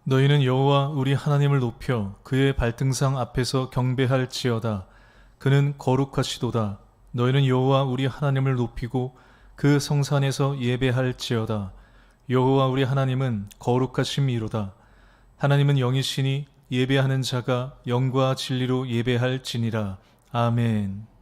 너희는 여호와 우리 하나님을 높여 그의 발등상 앞에서 경배할지어다. 그는 거룩하시도다. 너희는 여호와 우리 하나님을 높이고 그 성산에서 예배할지어다. 여호와 우리 하나님은 거룩하심이로다. 하나님은 영이시니 예배하는 자가 영과 진리로 예배할지니라. 아멘.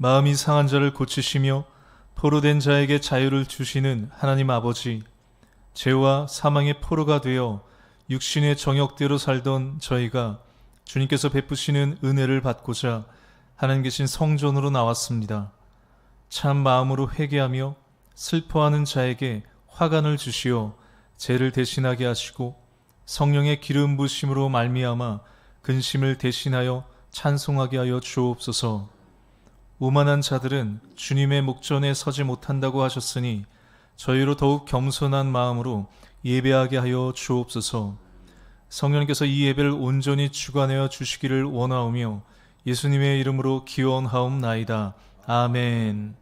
마음이 상한 자를 고치시며 포로된 자에게 자유를 주시는 하나님 아버지, 죄와 사망의 포로가 되어 육신의 정욕대로 살던 저희가 주님께서 베푸시는 은혜를 받고자 하나님 계신 성전으로 나왔습니다. 참 마음으로 회개하며 슬퍼하는 자에게 화관을 주시어 죄를 대신하게 하시고 성령의 기름 부으심으로 말미암아 근심을 대신하여 찬송하게 하여 주옵소서. 오만한 자들은 주님의 목전에 서지 못한다고 하셨으니 저희로 더욱 겸손한 마음으로 예배하게 하여 주옵소서. 성령님께서 이 예배를 온전히 주관하여 주시기를 원하오며 예수님의 이름으로 기원하옵나이다. 아멘.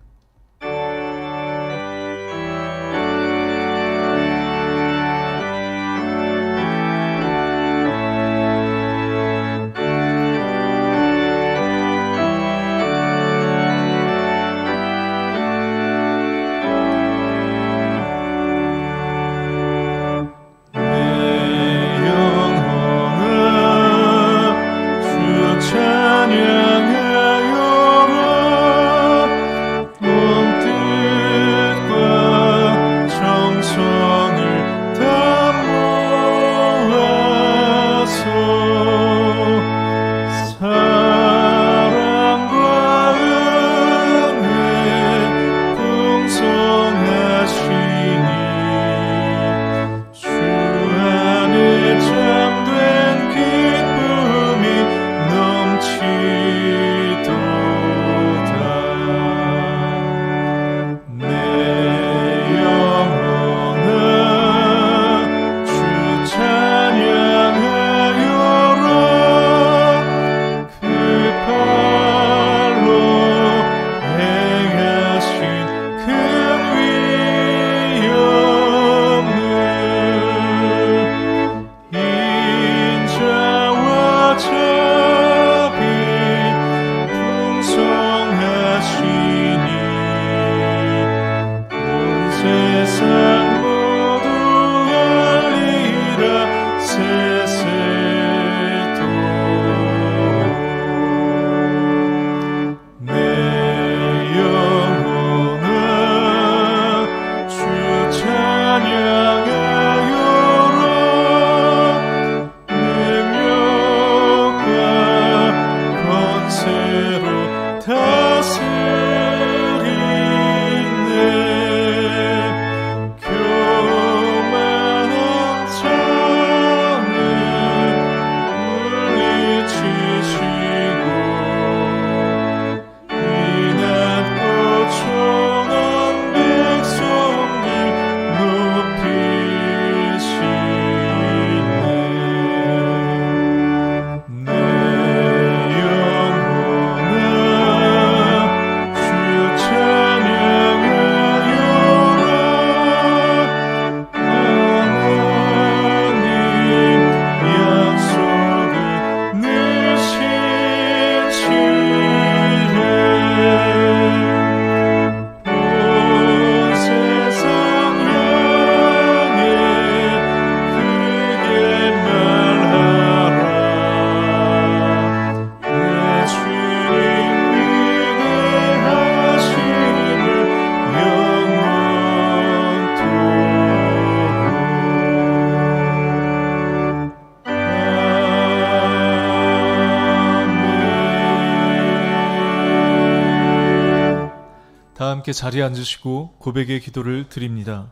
함께 자리에 앉으시고 고백의 기도를 드립니다.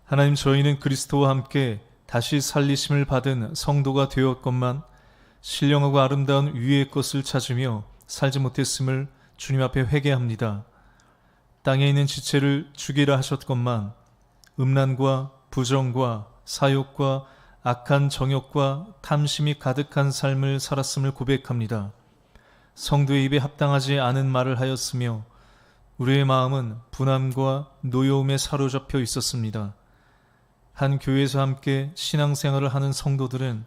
하나님, 저희는 그리스도와 함께 다시 살리심을 받은 성도가 되었건만 신령하고 아름다운 위의 것을 찾으며 살지 못했음을 주님 앞에 회개합니다. 땅에 있는 지체를 죽이라 하셨건만 음란과 부정과 사욕과 악한 정욕과 탐심이 가득한 삶을 살았음을 고백합니다. 성도의 입에 합당하지 않은 말을 하였으며 우리의 마음은 분함과 노여움에 사로잡혀 있었습니다. 한 교회에서 함께 신앙생활을 하는 성도들은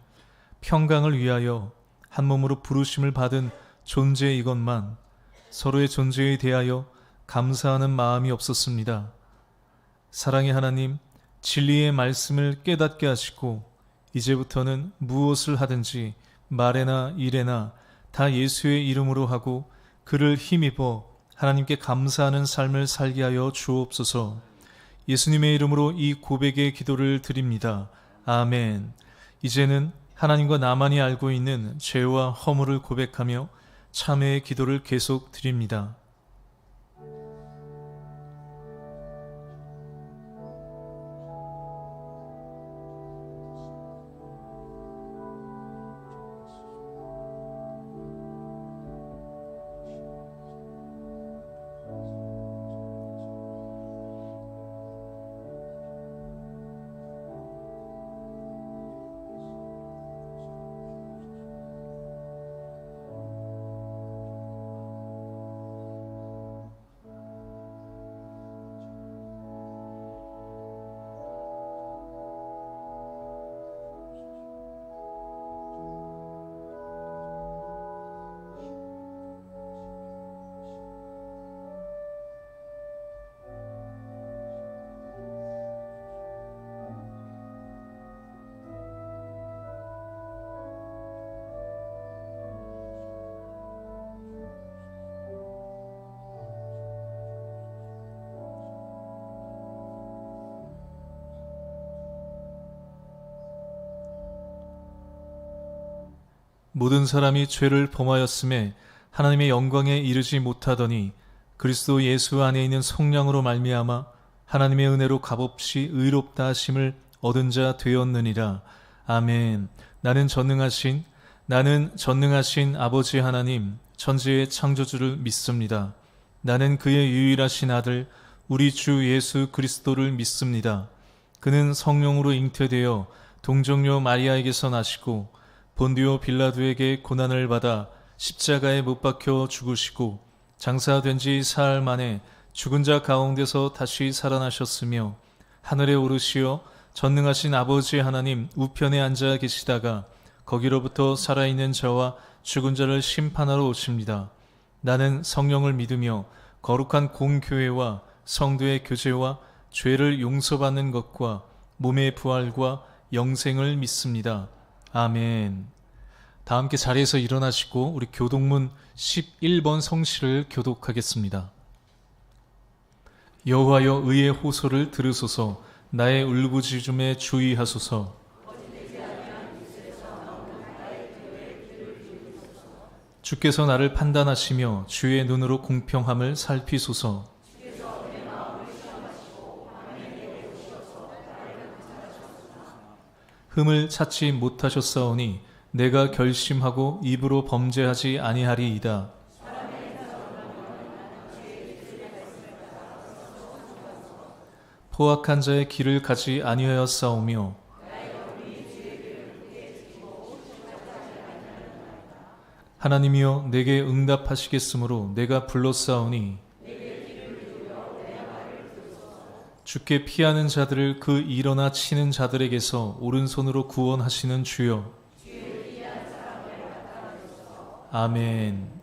평강을 위하여 한 몸으로 부르심을 받은 존재이건만 서로의 존재에 대하여 감사하는 마음이 없었습니다. 사랑의 하나님, 진리의 말씀을 깨닫게 하시고 이제부터는 무엇을 하든지 말에나 일에나 다 예수의 이름으로 하고 그를 힘입어 하나님께 감사하는 삶을 살게 하여 주옵소서. 예수님의 이름으로 이 고백의 기도를 드립니다. 아멘. 이제는 하나님과 나만이 알고 있는 죄와 허물을 고백하며 참회의 기도를 계속 드립니다. 모든 사람이 죄를 범하였음에 하나님의 영광에 이르지 못하더니 그리스도 예수 안에 있는 성령으로 말미암아 하나님의 은혜로 값없이 의롭다 하심을 얻은 자 되었느니라. 아멘. 나는 전능하신 아버지 하나님, 천지의 창조주를 믿습니다. 나는 그의 유일하신 아들 우리 주 예수 그리스도를 믿습니다. 그는 성령으로 잉태되어 동정녀 마리아에게서 나시고 본디오 빌라도에게 고난을 받아 십자가에 못 박혀 죽으시고 장사된 지 사흘 만에 죽은 자 가운데서 다시 살아나셨으며 하늘에 오르시어 전능하신 아버지 하나님 우편에 앉아 계시다가 거기로부터 살아있는 자와 죽은 자를 심판하러 오십니다. 나는 성령을 믿으며 거룩한 공교회와 성도의 교제와 죄를 용서받는 것과 몸의 부활과 영생을 믿습니다. 아멘. 다 함께 자리에서 일어나시고 우리 교독문 11번 성시를 교독하겠습니다. 여호와여 의의 호소를 들으소서. 나의 울부짖음에 주의하소서. 주께서 나를 판단하시며 주의 눈으로 공평함을 살피소서. 흠을 찾지 못하셨사오니 내가 결심하고 입으로 범죄하지 아니하리이다. 포악한 자의 길을 가지 아니하였사오며 하나님이여 내게 응답하시겠으므로 내가 불렀사오니 주께 피하는 자들을 그 일어나 치는 자들에게서 오른손으로 구원하시는 주여. 아멘.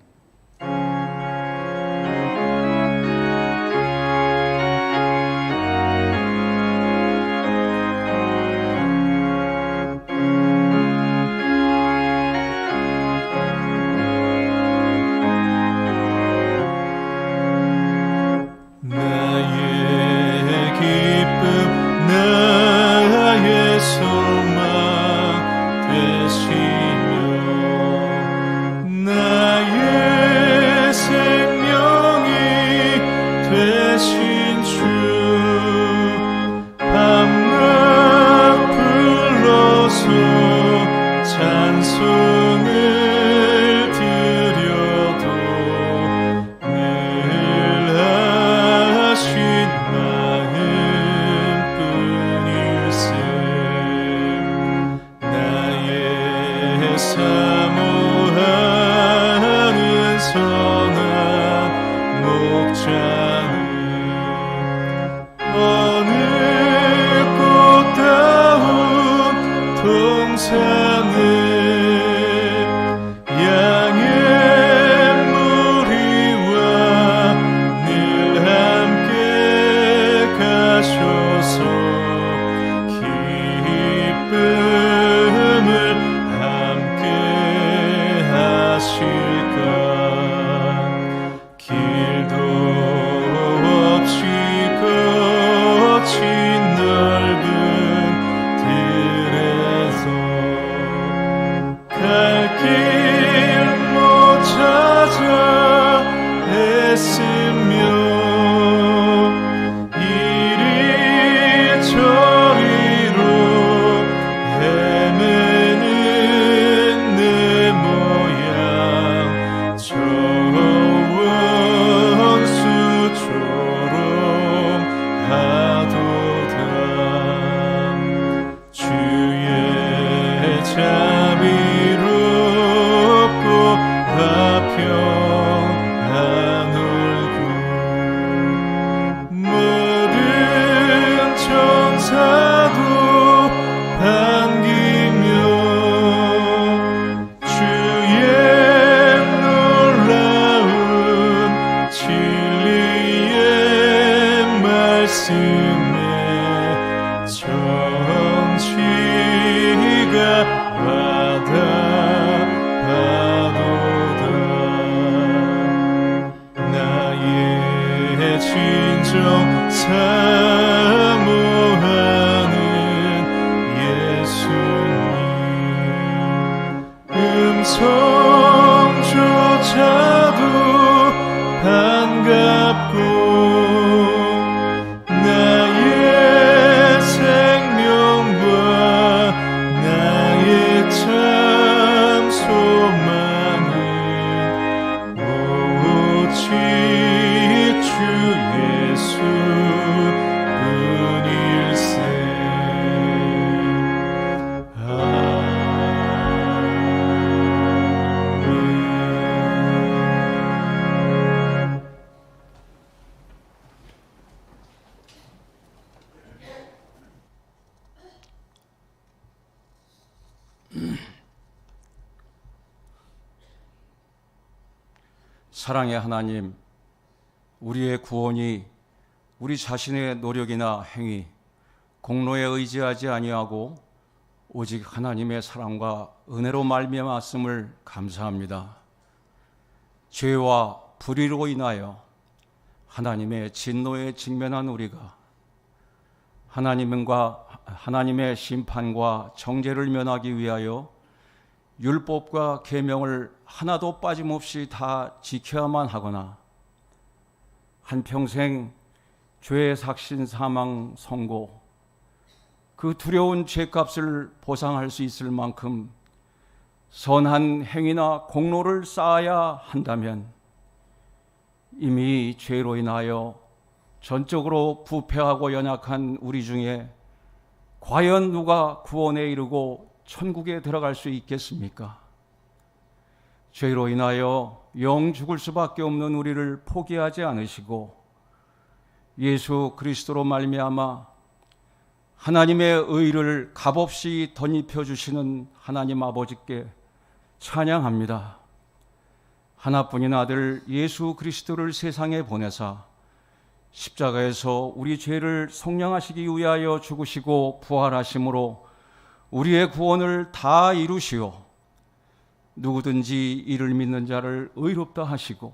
사랑의 하나님, 우리의 구원이 우리 자신의 노력이나 행위, 공로에 의지하지 아니하고 오직 하나님의 사랑과 은혜로 말미암았음을 감사합니다. 죄와 불의로 인하여 하나님의 진노에 직면한 우리가 하나님의 심판과 정죄를 면하기 위하여 율법과 계명을 하나도 빠짐없이 다 지켜야만 하거나 한평생 죄의 삭신, 사망, 선고, 그 두려운 죄값을 보상할 수 있을 만큼 선한 행위나 공로를 쌓아야 한다면 이미 죄로 인하여 전적으로 부패하고 연약한 우리 중에 과연 누가 구원에 이르고 천국에 들어갈 수 있겠습니까? 죄로 인하여 영 죽을 수밖에 없는 우리를 포기하지 않으시고 예수 그리스도로 말미암아 하나님의 의를 값없이 덧입혀 주시는 하나님 아버지께 찬양합니다. 하나뿐인 아들 예수 그리스도를 세상에 보내사 십자가에서 우리 죄를 속량하시기 위하여 죽으시고 부활하심으로 우리의 구원을 다 이루시오 누구든지 이를 믿는 자를 의롭다 하시고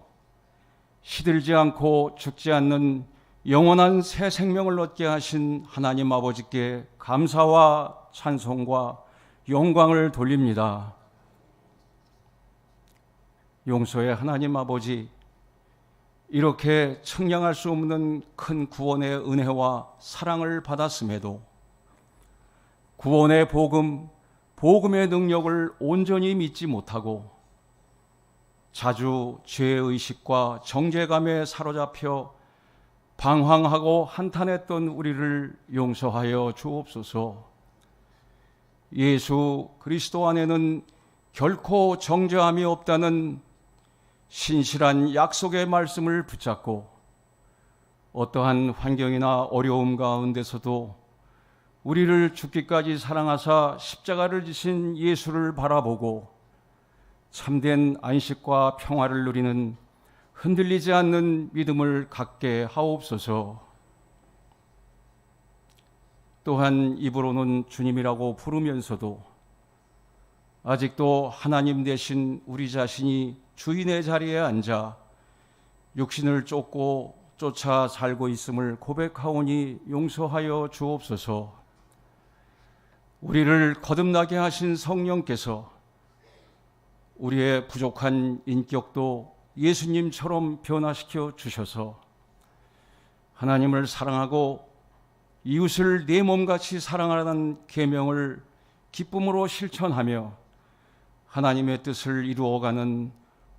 시들지 않고 죽지 않는 영원한 새 생명을 얻게 하신 하나님 아버지께 감사와 찬송과 영광을 돌립니다. 용서의 하나님 아버지, 이렇게 측량할 수 없는 큰 구원의 은혜와 사랑을 받았음에도 구원의 복음의 능력을 온전히 믿지 못하고 자주 죄의식과 정죄감에 사로잡혀 방황하고 한탄했던 우리를 용서하여 주옵소서. 예수 그리스도 안에는 결코 정죄함이 없다는 신실한 약속의 말씀을 붙잡고 어떠한 환경이나 어려움 가운데서도 우리를 죽기까지 사랑하사 십자가를 지신 예수를 바라보고 참된 안식과 평화를 누리는 흔들리지 않는 믿음을 갖게 하옵소서. 또한 입으로는 주님이라고 부르면서도 아직도 하나님 대신 우리 자신이 주인의 자리에 앉아 육신을 쫓아 살고 있음을 고백하오니 용서하여 주옵소서. 우리를 거듭나게 하신 성령께서 우리의 부족한 인격도 예수님처럼 변화시켜 주셔서 하나님을 사랑하고 이웃을 내 몸같이 사랑하라는 계명을 기쁨으로 실천하며 하나님의 뜻을 이루어가는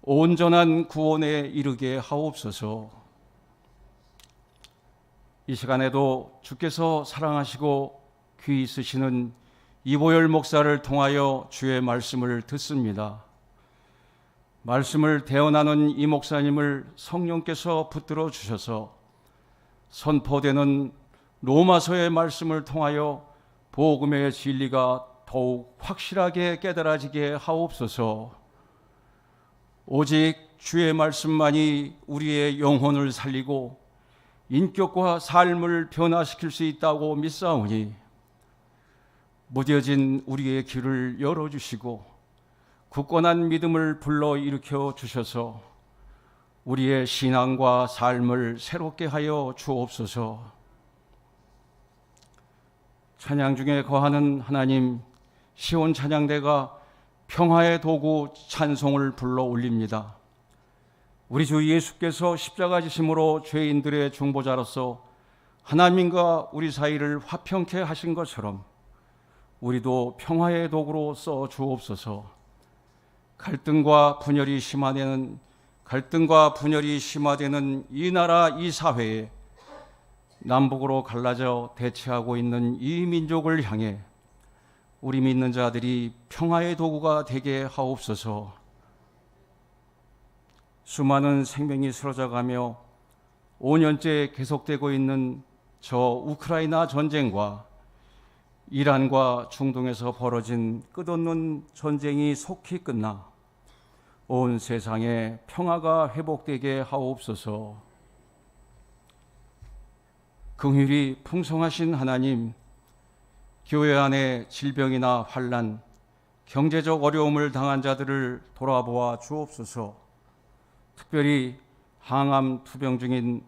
온전한 구원에 이르게 하옵소서. 이 시간에도 주께서 사랑하시고 귀히 쓰시는 이보열 목사를 통하여 주의 말씀을 듣습니다. 말씀을 대언하는 이 목사님을 성령께서 붙들어 주셔서 선포되는 로마서의 말씀을 통하여 복음의 진리가 더욱 확실하게 깨달아지게 하옵소서. 오직 주의 말씀만이 우리의 영혼을 살리고 인격과 삶을 변화시킬 수 있다고 믿사오니 무뎌진 우리의 길을 열어주시고 굳건한 믿음을 불러일으켜 주셔서 우리의 신앙과 삶을 새롭게 하여 주옵소서. 찬양 중에 거하는 하나님, 시온 찬양대가 평화의 도구 찬송을 불러 올립니다. 우리 주 예수께서 십자가 지심으로 죄인들의 중보자로서 하나님과 우리 사이를 화평케 하신 것처럼 우리도 평화의 도구로 써 주옵소서. 갈등과 분열이 심화되는 이 나라 이 사회에 남북으로 갈라져 대치하고 있는 이 민족을 향해 우리 믿는 자들이 평화의 도구가 되게 하옵소서. 수많은 생명이 쓰러져가며 5년째 계속되고 있는 저 우크라이나 전쟁과 이란과 중동에서 벌어진 끝없는 전쟁이 속히 끝나 온 세상에 평화가 회복되게 하옵소서. 긍휼이 풍성하신 하나님, 교회 안에 질병이나 환난, 경제적 어려움을 당한 자들을 돌아보아 주옵소서. 특별히 항암 투병 중인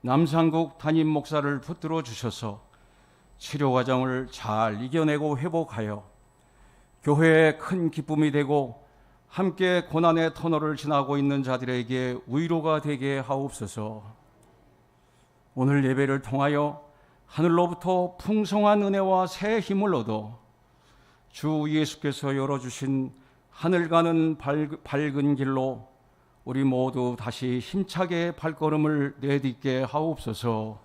남상국 담임 목사를 붙들어 주셔서 치료 과정을 잘 이겨내고 회복하여 교회에 큰 기쁨이 되고 함께 고난의 터널을 지나고 있는 자들에게 위로가 되게 하옵소서. 오늘 예배를 통하여 하늘로부터 풍성한 은혜와 새 힘을 얻어 주 예수께서 열어주신 하늘 가는 밝은 길로 우리 모두 다시 힘차게 발걸음을 내딛게 하옵소서.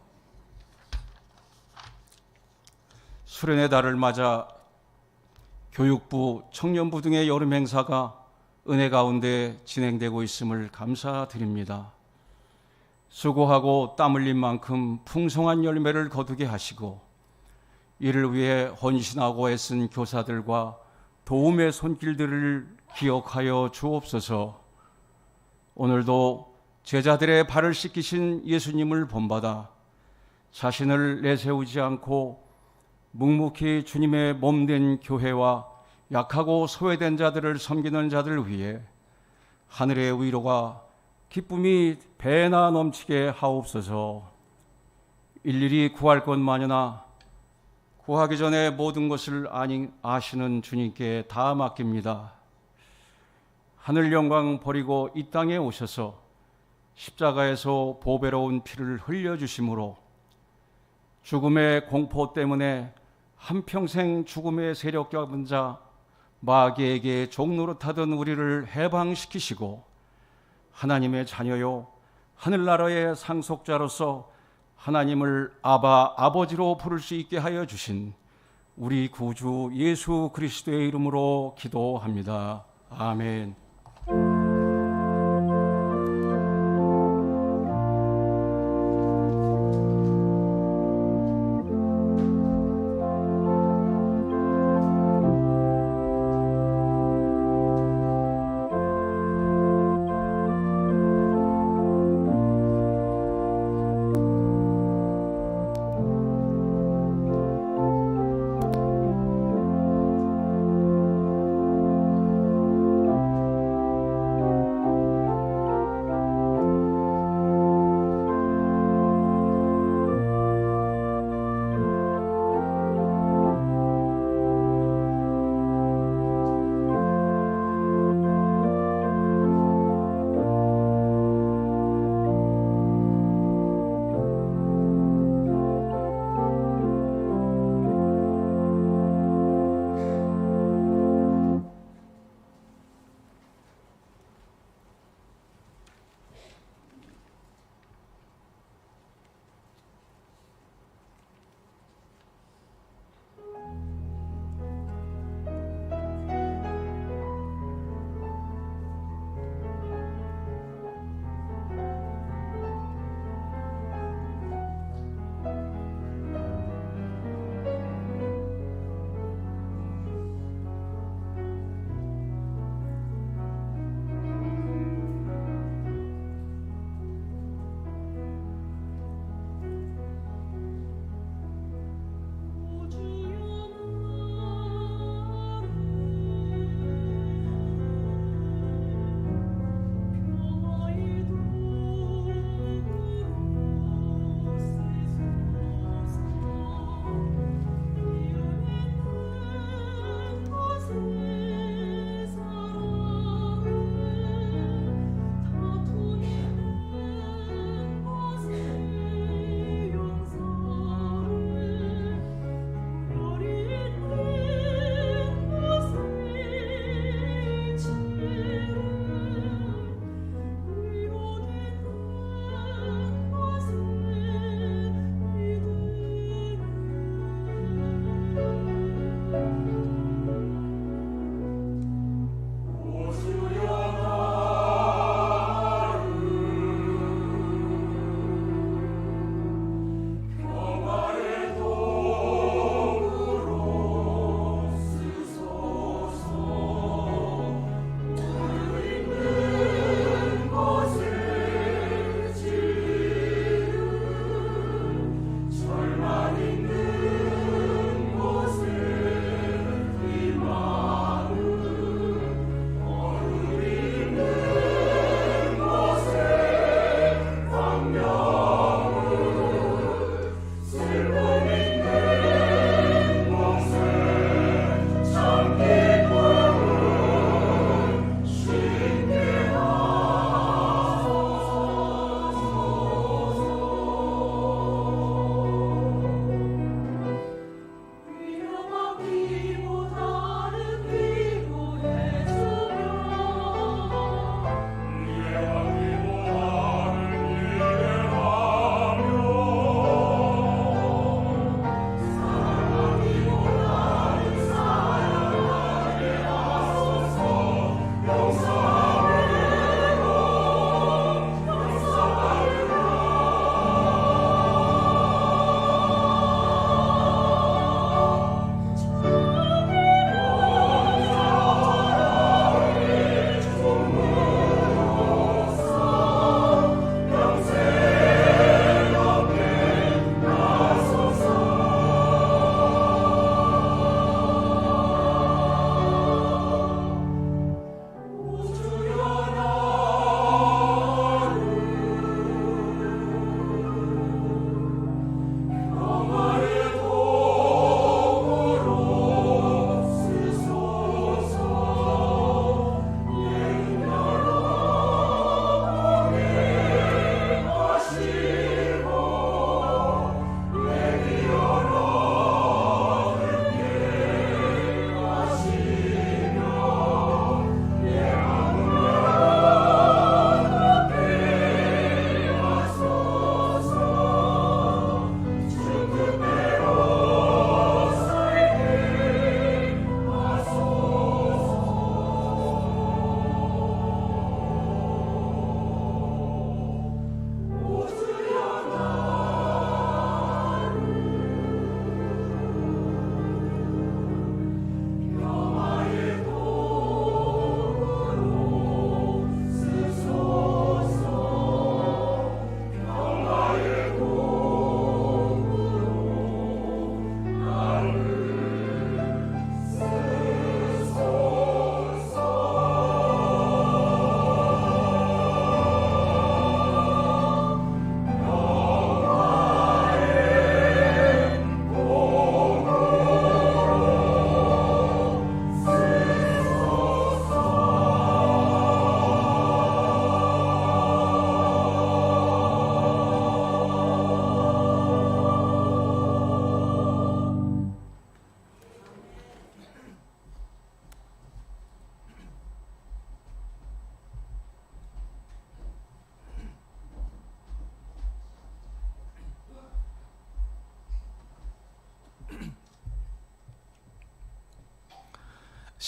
수련의 달을 맞아 교육부, 청년부 등의 여름 행사가 은혜 가운데 진행되고 있음을 감사드립니다. 수고하고 땀 흘린 만큼 풍성한 열매를 거두게 하시고 이를 위해 헌신하고 애쓴 교사들과 도움의 손길들을 기억하여 주옵소서. 오늘도 제자들의 발을 씻기신 예수님을 본받아 자신을 내세우지 않고 묵묵히 주님의 몸된 교회와 약하고 소외된 자들을 섬기는 자들을 위해 하늘의 위로가 기쁨이 배나 넘치게 하옵소서. 일일이 구할 것마저나 구하기 전에 모든 것을 아시는 주님께 다 맡깁니다. 하늘 영광 버리고 이 땅에 오셔서 십자가에서 보배로운 피를 흘려주심으로 죽음의 공포 때문에 한평생 죽음의 세력 잡은 자 마귀에게 종노릇하던 우리를 해방시키시고 하나님의 자녀요 하늘나라의 상속자로서 하나님을 아버지로 부를 수 있게 하여 주신 우리 구주 예수 그리스도의 이름으로 기도합니다. 아멘.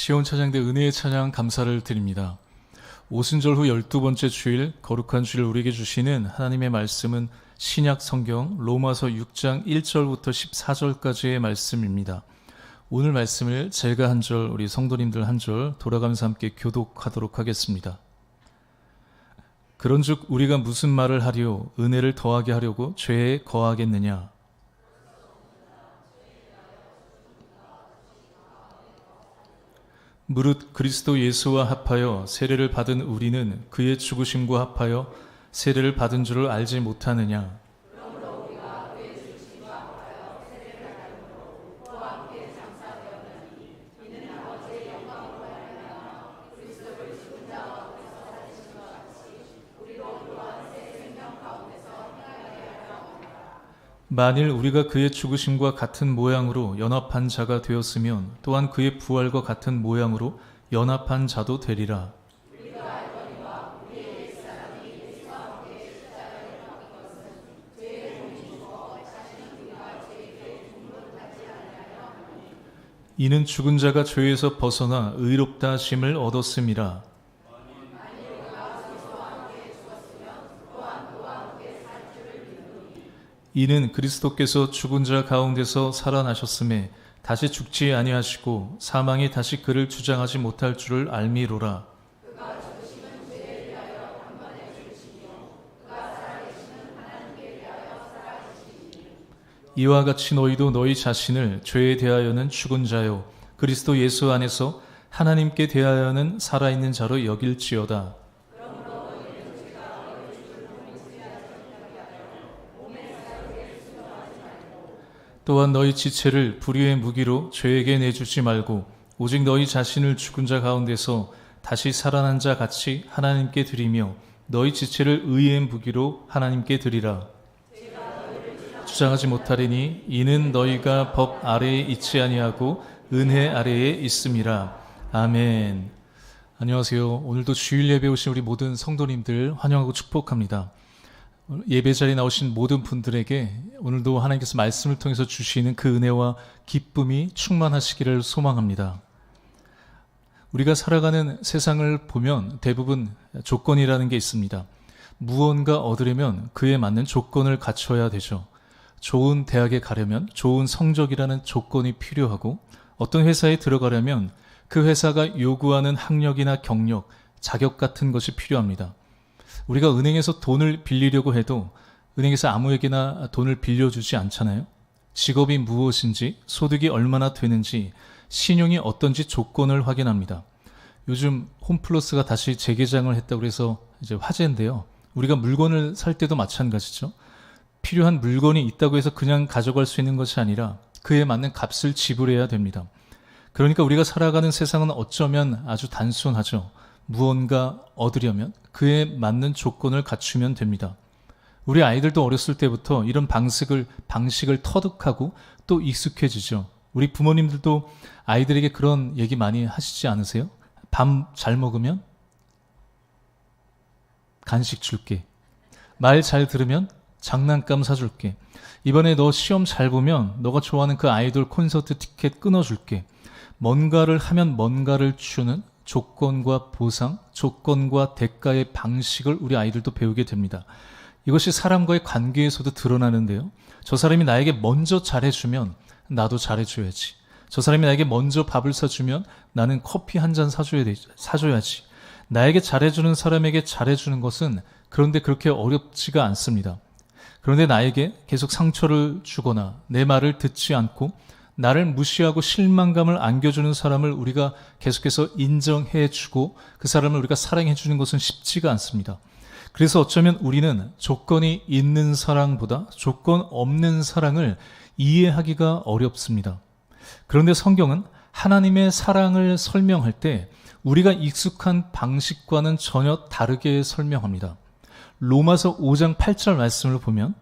시온 찬양대 은혜의 찬양 감사를 드립니다. 오순절 후 12번째 주일, 거룩한 주일 우리에게 주시는 하나님의 말씀은 신약 성경 로마서 6장 1절부터 14절까지의 말씀입니다. 오늘 말씀을 제가 한 절, 우리 성도님들 한 절 돌아가면서 함께 교독하도록 하겠습니다. 그런즉 우리가 무슨 말을 하리요? 은혜를 더하게 하려고 죄에 거하겠느냐? 무릇 그리스도 예수와 합하여 세례를 받은 우리는 그의 죽으심과 합하여 세례를 받은 줄을 알지 못하느냐? 만일 우리가 그의 죽으심과 같은 모양으로 연합한 자가 되었으면 또한 그의 부활과 같은 모양으로 연합한 자도 되리라. 이는 죽은 자가 죄에서 벗어나 의롭다 하심을 얻었음이라. 이는 그리스도께서 죽은 자 가운데서 살아나셨음에 다시 죽지 아니하시고 사망이 다시 그를 주장하지 못할 줄을 알미로라. 이와 같이 너희도 너희 자신을 죄에 대하여는 죽은 자요 그리스도 예수 안에서 하나님께 대하여는 살아있는 자로 여길지어다. 또한 너희 지체를 불의의 무기로 죄에게 내주지 말고 오직 너희 자신을 죽은 자 가운데서 다시 살아난 자 같이 하나님께 드리며 너희 지체를 의의 무기로 하나님께 드리라. 주장하지 못하리니 이는 너희가 법 아래에 있지 아니하고 은혜 아래에 있음이라. 아멘. 안녕하세요. 오늘도 주일 예배 오신 우리 모든 성도님들 환영하고 축복합니다. 예배 자리에 나오신 모든 분들에게 오늘도 하나님께서 말씀을 통해서 주시는 그 은혜와 기쁨이 충만하시기를 소망합니다. 우리가 살아가는 세상을 보면 대부분 조건이라는 게 있습니다. 무언가 얻으려면 그에 맞는 조건을 갖춰야 되죠. 좋은 대학에 가려면 좋은 성적이라는 조건이 필요하고 어떤 회사에 들어가려면 그 회사가 요구하는 학력이나 경력, 자격 같은 것이 필요합니다. 우리가 은행에서 돈을 빌리려고 해도 은행에서 아무에게나 돈을 빌려주지 않잖아요. 직업이 무엇인지, 소득이 얼마나 되는지, 신용이 어떤지 조건을 확인합니다. 요즘 홈플러스가 다시 재개장을 했다고 해서 이제 화제인데요. 우리가 물건을 살 때도 마찬가지죠. 필요한 물건이 있다고 해서 그냥 가져갈 수 있는 것이 아니라 그에 맞는 값을 지불해야 됩니다. 그러니까 우리가 살아가는 세상은 어쩌면 아주 단순하죠. 무언가 얻으려면 그에 맞는 조건을 갖추면 됩니다. 우리 아이들도 어렸을 때부터 이런 방식을 터득하고 또 익숙해지죠. 우리 부모님들도 아이들에게 그런 얘기 많이 하시지 않으세요? 밥 잘 먹으면 간식 줄게. 말 잘 들으면 장난감 사줄게. 이번에 너 시험 잘 보면 너가 좋아하는 그 아이돌 콘서트 티켓 끊어줄게. 뭔가를 하면 뭔가를 주는 조건과 보상, 조건과 대가의 방식을 우리 아이들도 배우게 됩니다. 이것이 사람과의 관계에서도 드러나는데요. 저 사람이 나에게 먼저 잘해주면 나도 잘해줘야지. 저 사람이 나에게 먼저 밥을 사주면 나는 커피 한 잔 사줘야지. 나에게 잘해주는 사람에게 잘해주는 것은 그런데 그렇게 어렵지가 않습니다. 그런데 나에게 계속 상처를 주거나 내 말을 듣지 않고 나를 무시하고 실망감을 안겨주는 사람을 우리가 계속해서 인정해주고 그 사람을 우리가 사랑해주는 것은 쉽지가 않습니다. 그래서 어쩌면 우리는 조건이 있는 사랑보다 조건 없는 사랑을 이해하기가 어렵습니다. 그런데 성경은 하나님의 사랑을 설명할 때 우리가 익숙한 방식과는 전혀 다르게 설명합니다. 로마서 5장 8절 말씀을 보면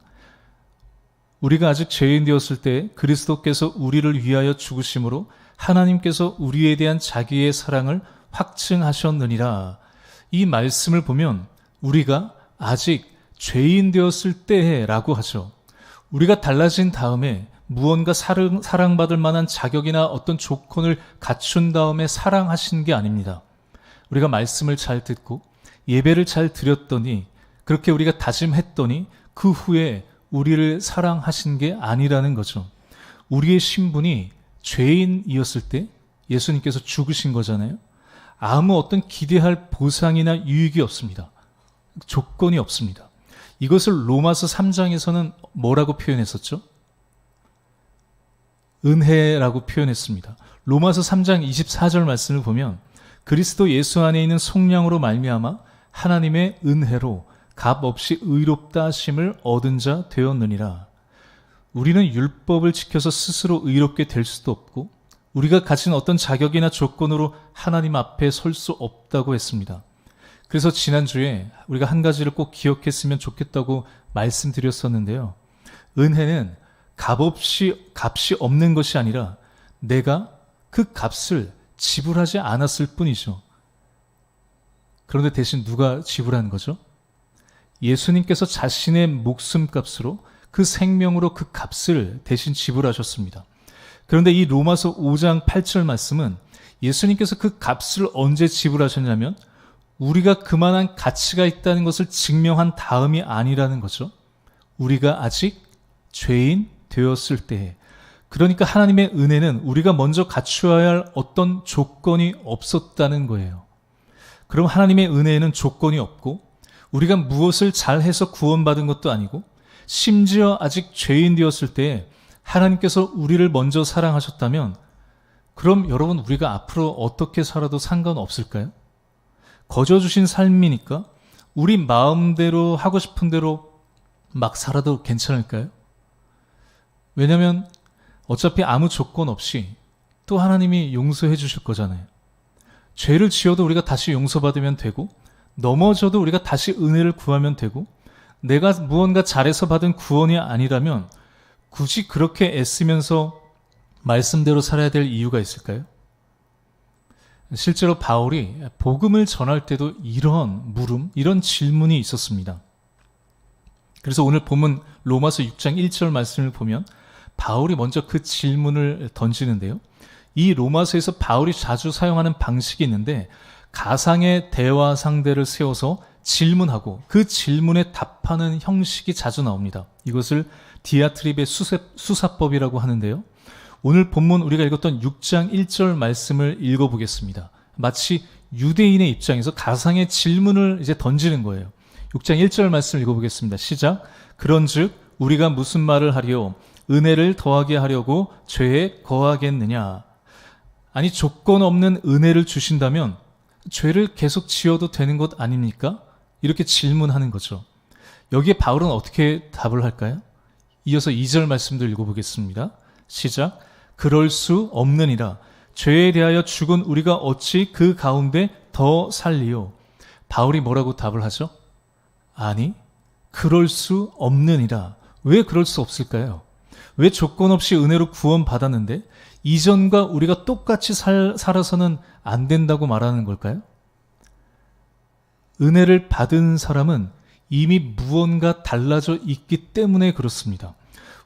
우리가 아직 죄인 되었을 때 그리스도께서 우리를 위하여 죽으심으로 하나님께서 우리에 대한 자기의 사랑을 확증하셨느니라. 이 말씀을 보면 우리가 아직 죄인 되었을 때라고 하죠. 우리가 달라진 다음에 무언가 사랑받을 만한 자격이나 어떤 조건을 갖춘 다음에 사랑하신 게 아닙니다. 우리가 말씀을 잘 듣고 예배를 잘 드렸더니, 그렇게 우리가 다짐했더니 그 후에 우리를 사랑하신 게 아니라는 거죠. 우리의 신분이 죄인이었을 때 예수님께서 죽으신 거잖아요. 아무 어떤 기대할 보상이나 유익이 없습니다. 조건이 없습니다. 이것을 로마서 3장에서는 뭐라고 표현했었죠? 은혜라고 표현했습니다. 로마서 3장 24절 말씀을 보면 그리스도 예수 안에 있는 속량으로 말미암아 하나님의 은혜로 값 없이 의롭다 하심을 얻은 자 되었느니라. 우리는 율법을 지켜서 스스로 의롭게 될 수도 없고 우리가 가진 어떤 자격이나 조건으로 하나님 앞에 설 수 없다고 했습니다. 그래서 지난주에 우리가 한 가지를 꼭 기억했으면 좋겠다고 말씀드렸었는데요. 은혜는 값이 없는 것이 아니라 내가 그 값을 지불하지 않았을 뿐이죠. 그런데 대신 누가 지불한 거죠? 예수님께서 자신의 목숨값으로 그 생명으로 그 값을 대신 지불하셨습니다. 그런데 이 로마서 5장 8절 말씀은 예수님께서 그 값을 언제 지불하셨냐면 우리가 그만한 가치가 있다는 것을 증명한 다음이 아니라는 거죠. 우리가 아직 죄인 되었을 때에. 그러니까 하나님의 은혜는 우리가 먼저 갖추어야 할 어떤 조건이 없었다는 거예요. 그럼 하나님의 은혜에는 조건이 없고 우리가 무엇을 잘해서 구원받은 것도 아니고 심지어 아직 죄인 되었을 때에 하나님께서 우리를 먼저 사랑하셨다면 그럼 여러분 우리가 앞으로 어떻게 살아도 상관없을까요? 거저 주신 삶이니까 우리 마음대로 하고 싶은 대로 막 살아도 괜찮을까요? 왜냐하면 어차피 아무 조건 없이 또 하나님이 용서해 주실 거잖아요. 죄를 지어도 우리가 다시 용서받으면 되고 넘어져도 우리가 다시 은혜를 구하면 되고 내가 무언가 잘해서 받은 구원이 아니라면 굳이 그렇게 애쓰면서 말씀대로 살아야 될 이유가 있을까요? 실제로 바울이 복음을 전할 때도 이런 물음, 이런 질문이 있었습니다. 그래서 오늘 본문 로마서 6장 1절 말씀을 보면 바울이 먼저 그 질문을 던지는데요. 이 로마서에서 바울이 자주 사용하는 방식이 있는데 가상의 대화 상대를 세워서 질문하고 그 질문에 답하는 형식이 자주 나옵니다. 이것을 디아트립의 수사법이라고 하는데요. 오늘 본문 우리가 읽었던 6장 1절 말씀을 읽어보겠습니다. 마치 유대인의 입장에서 가상의 질문을 이제 던지는 거예요. 6장 1절 말씀 읽어보겠습니다. 시작. 그런즉 우리가 무슨 말을 하리요? 은혜를 더하게 하려고 죄에 거하겠느냐? 아니 조건 없는 은혜를 주신다면 죄를 계속 지어도 되는 것 아닙니까? 이렇게 질문하는 거죠. 여기에 바울은 어떻게 답을 할까요? 이어서 2절 말씀도 읽어보겠습니다. 시작. 그럴 수 없느니라. 죄에 대하여 죽은 우리가 어찌 그 가운데 더 살리요? 바울이 뭐라고 답을 하죠? 아니, 그럴 수 없느니라. 왜 그럴 수 없을까요? 왜 조건 없이 은혜로 구원받았는데 이전과 우리가 똑같이 살아서는 안 된다고 말하는 걸까요? 은혜를 받은 사람은 이미 무언가 달라져 있기 때문에 그렇습니다.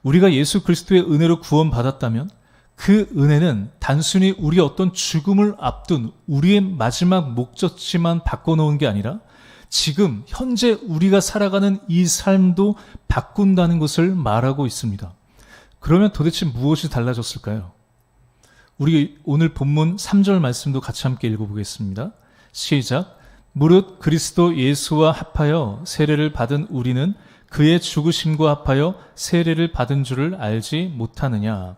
우리가 예수 그리스도의 은혜로 구원받았다면 그 은혜는 단순히 우리의 어떤 죽음을 앞둔 우리의 마지막 목적지만 바꿔놓은 게 아니라 지금 현재 우리가 살아가는 이 삶도 바꾼다는 것을 말하고 있습니다. 그러면 도대체 무엇이 달라졌을까요? 우리 오늘 본문 3절 말씀도 같이 함께 읽어보겠습니다. 시작. 무릇 그리스도 예수와 합하여 세례를 받은 우리는 그의 죽으심과 합하여 세례를 받은 줄을 알지 못하느냐.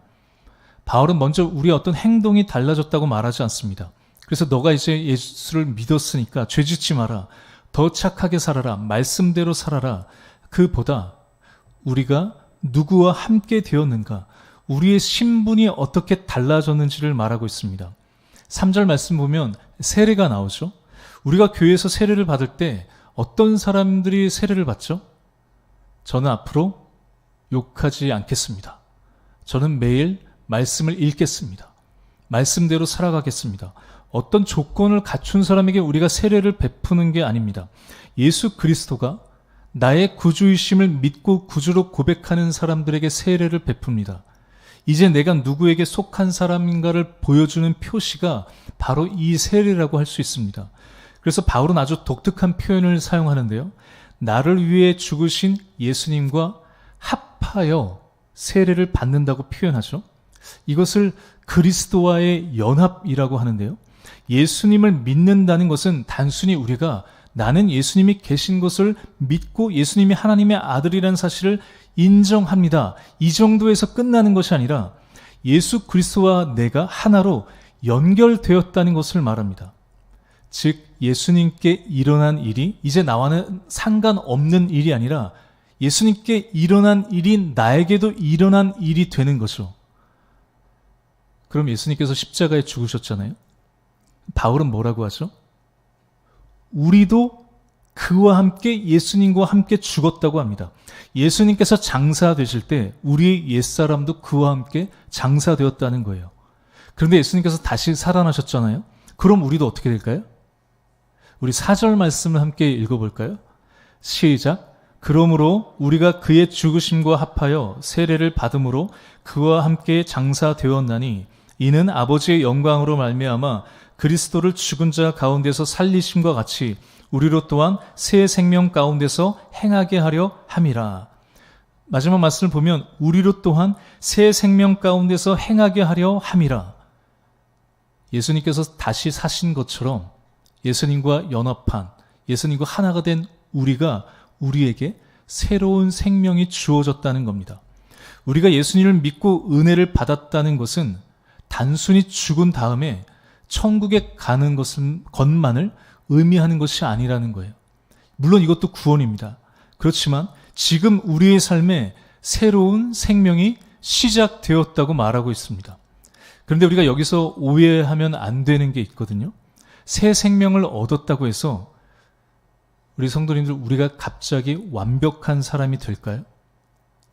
바울은 먼저 우리의 어떤 행동이 달라졌다고 말하지 않습니다. 그래서 너가 이제 예수를 믿었으니까 죄 짓지 마라. 더 착하게 살아라. 말씀대로 살아라. 그보다 우리가 누구와 함께 되었는가, 우리의 신분이 어떻게 달라졌는지를 말하고 있습니다. 3절 말씀 보면 세례가 나오죠. 우리가 교회에서 세례를 받을 때 어떤 사람들이 세례를 받죠? 저는 앞으로 욕하지 않겠습니다. 저는 매일 말씀을 읽겠습니다. 말씀대로 살아가겠습니다. 어떤 조건을 갖춘 사람에게 우리가 세례를 베푸는 게 아닙니다. 예수 그리스도가 나의 구주이심을 믿고 구주로 고백하는 사람들에게 세례를 베풉니다. 이제 내가 누구에게 속한 사람인가를 보여주는 표시가 바로 이 세례라고 할 수 있습니다. 그래서 바울은 아주 독특한 표현을 사용하는데요. 나를 위해 죽으신 예수님과 합하여 세례를 받는다고 표현하죠. 이것을 그리스도와의 연합이라고 하는데요. 예수님을 믿는다는 것은 단순히 우리가 나는 예수님이 계신 것을 믿고 예수님이 하나님의 아들이라는 사실을 인정합니다. 이 정도에서 끝나는 것이 아니라 예수 그리스도와 내가 하나로 연결되었다는 것을 말합니다. 즉 예수님께 일어난 일이 이제 나와는 상관없는 일이 아니라 예수님께 일어난 일이 나에게도 일어난 일이 되는 거죠. 그럼 예수님께서 십자가에 죽으셨잖아요. 바울은 뭐라고 하죠? 우리도 그와 함께 예수님과 함께 죽었다고 합니다. 예수님께서 장사되실 때 우리의 옛사람도 그와 함께 장사되었다는 거예요. 그런데 예수님께서 다시 살아나셨잖아요. 그럼 우리도 어떻게 될까요? 우리 4절 말씀을 함께 읽어볼까요? 시작. 그러므로 우리가 그의 죽으심과 합하여 세례를 받음으로 그와 함께 장사되었나니 이는 아버지의 영광으로 말미암아 그리스도를 죽은 자 가운데서 살리심과 같이 우리로 또한 새 생명 가운데서 행하게 하려 함이라. 마지막 말씀을 보면 우리로 또한 새 생명 가운데서 행하게 하려 함이라. 예수님께서 다시 사신 것처럼 예수님과 연합한, 예수님과 하나가 된 우리가 우리에게 새로운 생명이 주어졌다는 겁니다. 우리가 예수님을 믿고 은혜를 받았다는 것은 단순히 죽은 다음에 천국에 가는 것만을 의미하는 것이 아니라는 거예요. 물론 이것도 구원입니다. 그렇지만 지금 우리의 삶에 새로운 생명이 시작되었다고 말하고 있습니다. 그런데 우리가 여기서 오해하면 안 되는 게 있거든요. 새 생명을 얻었다고 해서 우리 성도님들 우리가 갑자기 완벽한 사람이 될까요?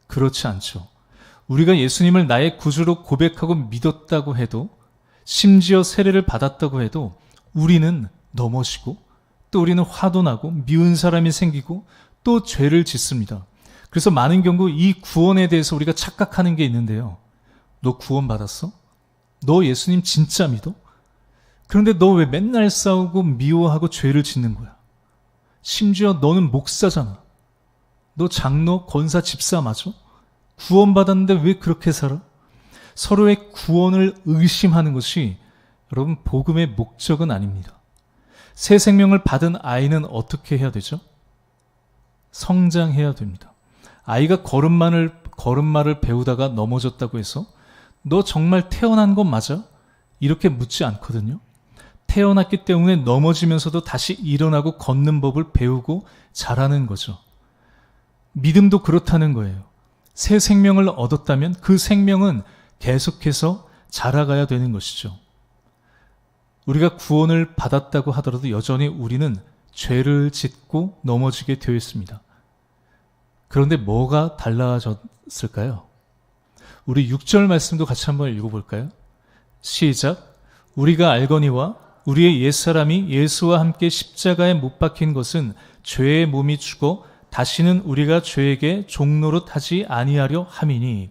그렇지 않죠. 우리가 예수님을 나의 구주로 고백하고 믿었다고 해도 심지어 세례를 받았다고 해도 우리는 넘어지고 또 우리는 화도 나고 미운 사람이 생기고 또 죄를 짓습니다. 그래서 많은 경우 이 구원에 대해서 우리가 착각하는 게 있는데요. 너 구원 받았어? 너 예수님 진짜 믿어? 그런데 너 왜 맨날 싸우고 미워하고 죄를 짓는 거야? 심지어 너는 목사잖아. 너 장로, 권사, 집사 맞아? 구원받았는데 왜 그렇게 살아? 서로의 구원을 의심하는 것이 여러분 복음의 목적은 아닙니다. 새 생명을 받은 아이는 어떻게 해야 되죠? 성장해야 됩니다. 아이가 걸음마를 배우다가 넘어졌다고 해서 너 정말 태어난 건 맞아? 이렇게 묻지 않거든요. 태어났기 때문에 넘어지면서도 다시 일어나고 걷는 법을 배우고 자라는 거죠. 믿음도 그렇다는 거예요. 새 생명을 얻었다면 그 생명은 계속해서 자라가야 되는 것이죠. 우리가 구원을 받았다고 하더라도 여전히 우리는 죄를 짓고 넘어지게 되어 있습니다. 그런데 뭐가 달라졌을까요? 우리 6절 말씀도 같이 한번 읽어볼까요? 시작. 우리가 알거니와 우리의 옛사람이 예수와 함께 십자가에 못 박힌 것은 죄의 몸이 죽어 다시는 우리가 죄에게 종노릇 하지 아니하려 함이니.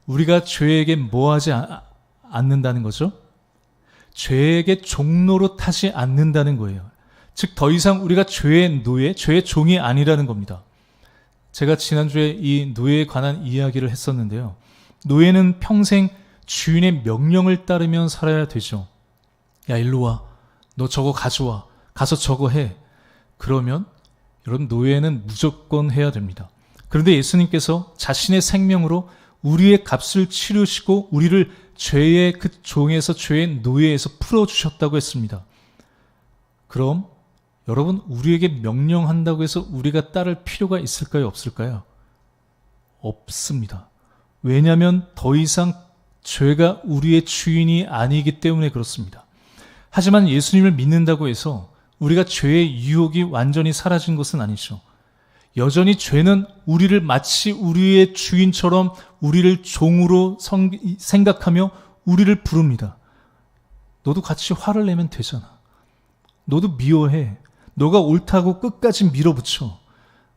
우리가 죄에게 뭐 하지 않는다는 거죠? 죄에게 종노릇 하지 않는다는 거예요. 즉 더 이상 우리가 죄의 노예, 죄의 종이 아니라는 겁니다. 제가 지난주에 이 노예에 관한 이야기를 했었는데요. 노예는 평생 주인의 명령을 따르면 살아야 되죠. 야, 일로 와. 너 저거 가져와. 가서 저거 해. 그러면 여러분 노예는 무조건 해야 됩니다. 그런데 예수님께서 자신의 생명으로 우리의 값을 치르시고 우리를 죄의 그 종에서 죄의 노예에서 풀어주셨다고 했습니다. 그럼 여러분 우리에게 명령한다고 해서 우리가 따를 필요가 있을까요? 없을까요? 없습니다. 왜냐하면 더 이상 죄가 우리의 주인이 아니기 때문에 그렇습니다. 하지만 예수님을 믿는다고 해서 우리가 죄의 유혹이 완전히 사라진 것은 아니죠. 여전히 죄는 우리를 마치 우리의 주인처럼 우리를 종으로 생각하며 우리를 부릅니다. 너도 같이 화를 내면 되잖아. 너도 미워해. 너가 옳다고 끝까지 밀어붙여.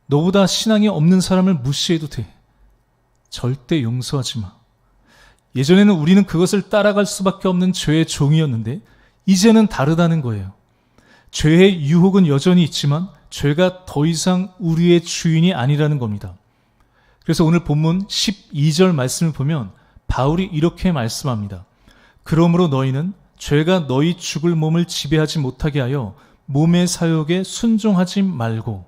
너보다 신앙이 없는 사람을 무시해도 돼. 절대 용서하지 마. 예전에는 우리는 그것을 따라갈 수밖에 없는 죄의 종이었는데 이제는 다르다는 거예요. 죄의 유혹은 여전히 있지만 죄가 더 이상 우리의 주인이 아니라는 겁니다. 그래서 오늘 본문 12절 말씀을 보면 바울이 이렇게 말씀합니다. 그러므로 너희는 죄가 너희 죽을 몸을 지배하지 못하게 하여 몸의 사욕에 순종하지 말고,